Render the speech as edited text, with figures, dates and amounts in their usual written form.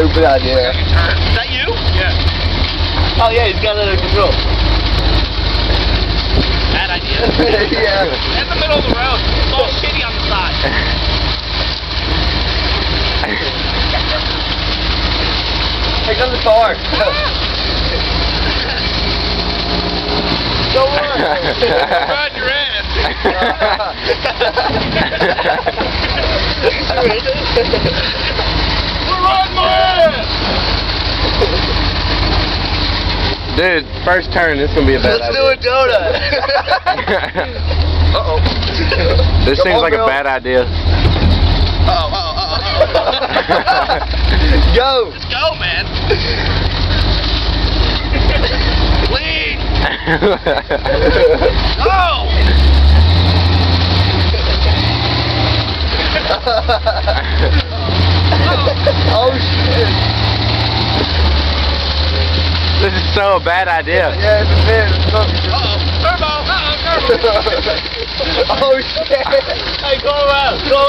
stupid idea. Is that you? Yeah. Oh yeah, he's got it under control. Bad idea. Yeah. In the middle of the road. It's all shitty on the side. Here comes the car. Go on. Ride your ass. We're riding my ass. Dude, first turn, this is gonna be a bad Let's idea. do a donut. Uh-oh. This Come seems on, like girl. a bad idea. Go. Let's go, man. Lean. Oh. Oh shit. This is so a bad idea. Yeah, it's a bit. Uh-oh. Turbo. Uh-oh, turbo. Oh shit. Hey, go around. Go